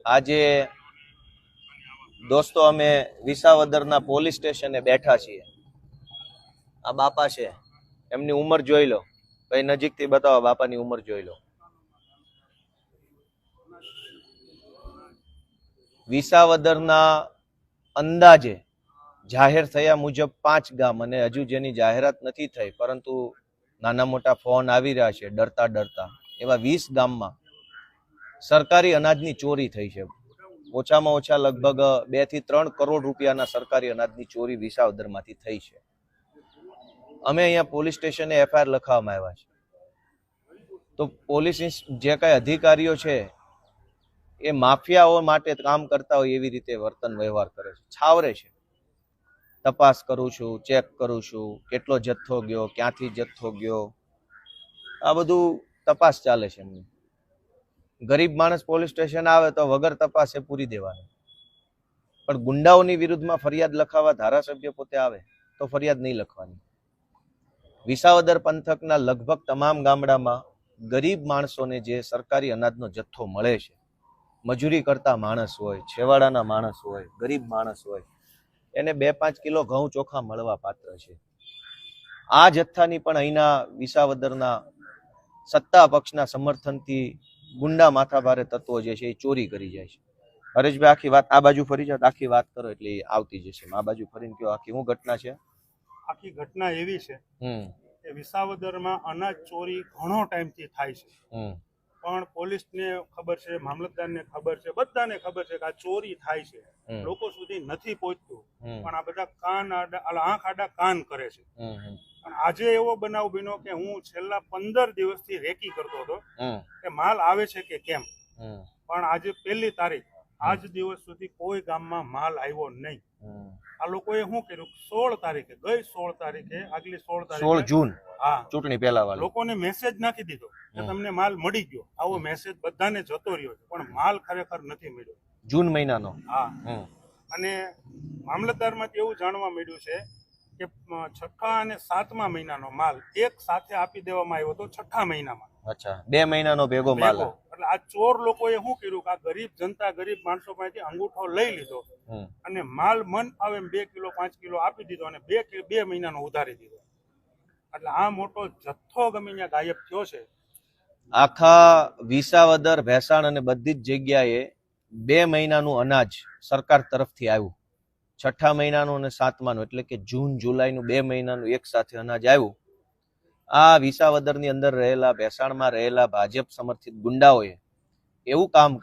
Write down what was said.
આજે દોસ્તો અમે વિસાવદરના પોલીસ સ્ટેશને બેઠા છીએ। આ બાપા છે, એમની ઉંમર જોઈ લો ભાઈ, નજીકથી બતાવો, બાપાની ઉંમર જોઈ લો। વિસાવદરના અંદાજે જાહેર થયા મુજબ 5 ગામ, અને હજુ જેની જાહેરાત નથી થઈ પરંતુ નાના મોટા ફોન આવી રહ્યા છે ડરતા ડરતા, એવા 20 ગામમાં સરકારી અનાજની ચોરી થઈ છે। ઓછામાં ઓછા લગભગ 2 થી 3 કરોડ રૂપિયાના સરકારી અનાજની ચોરી વિસાવદરમાંથી થઈ છે। અમે અહીંયા પોલીસ સ્ટેશને એફઆઈઆર લખાવવામાં આવ્યા છે। તો પોલીસ જે કાંઈ અધિકારીઓ છે એ માફિયાઓ માટે કામ કરતા હોય એવી રીતે વર્તન વ્યવહાર કરે છે, છાવરે છે। તપાસ કરું છું, ચેક કરું છું, કેટલો જથ્થો ગયો, ક્યાંથી જથ્થો ગયો, આ બધું તપાસ ચાલે છે એમની। ગરીબ માણસ પોલીસ સ્ટેશન આવે તો વગર તપાસે પૂરી દેવાનું, પણ ગુંડાઓની વિરુદ્ધમાં ફરિયાદ લખાવવા ધારાસભ્ય પોતે આવે તો ફરિયાદ નહીં લખવાની। વિસાવદર પંથકના લગભગ તમામ ગામડામાં ગરીબ માણસોને જે સરકારી અનાજનો જથ્થો મળે છે, મજૂરી કરતા માણસ હોય, છેવાડાના માણસ હોય, ગરીબ માણસ હોય, એને 2-5 કિલો ઘઉં ચોખા મળવા પાત્ર છે। આ જથ્થાની પણ અહીંના વિસાવદરના સત્તા પક્ષના સમર્થનથી ગુંડા માથાભારે તત્વો જે છે એ ચોરી કરી જાય છે। હરેશભાઈ, આખી વાત આ બાજુ ફરી જાત, આખી વાત કરો એટલે આવતી જશે। આ બાજુ ફરીને કયો, આખી શું ઘટના છે? આખી ઘટના એવી છે કે વિસાવદરમાં અનાજ ચોરી ઘણો ટાઈમથી થાય છે, પણ પોલીસને ખબર છે, મામલતદારને ખબર છે, બધાને ખબર છે કે આ ચોરી થાય છે, લોકો સુધી નથી પહોંચતું, પણ આ બધા આંખ આડા કાન કરે છે। પણ આજે એવો બનાવ બન્યો કે હું છેલ્લા 15 દિવસથી રેકી કરતો હતો કે માલ આવે છે કે કેમ, પણ આજે 1 તારીખ, આજ દિવસ સુધી કોઈ ગામમાં માલ આવ્યો નહીં। આ લોકોએ શું કર્યું, 16 તારીખે, ગઈ 16 તારીખે, આગલી 16 તારીખે, 16 જૂન, હા, ચૂંટણી પહેલા વાળો, લોકોને મેસેજ નાખી દીધો કે તમને માલ મળી ગયો। આવો મેસેજ બધાને જતો રહ્યો છે, પણ માલ ખરેખર નથી મળ્યો। જૂન મહિનાનો, હા, અને મામલતદારમાંથી એવું જાણવા મળ્યું છે કે 6ઠા અને 7મા મહિનાનો માલ એક સાથે આપી દેવામાં આવ્યો હતો 6ઠા મહિનામાં। અચ્છા, 2 મહિનાનો ભેગો માલ। એટલે આ ચોર લોકોએ શું કર્યું કે આ ગરીબ જનતા, ગરીબ માણસો પાસેથી અંગૂઠો લઈ લીધો અને માલ મન આવે 2 કિલો 5 કિલો આપી દીધો અને 2 મહિનાનો ઉધારી દીધો। એટલે આ મોટો જથ્થો ગમે ત્યાં ગાયબ થયો છે। આખા વિસાવદર, ભેસાણ અને બધી જ જગ્યાએ 2 મહિનાનું અનાજ સરકાર તરફથી આવ્યું। 6ઠા મહિનાનું અને 7માનું, એટલે કે જૂન જુલાઈનું 2 મહિનાનું એક સાથે અનાજ આવ્યું। આ વિસાવદરની અંદર રહેલા, ભેસાણમાં રહેલા ભાજપ સમર્થિત ગુંડાઓએ એવું કામ કર્યું।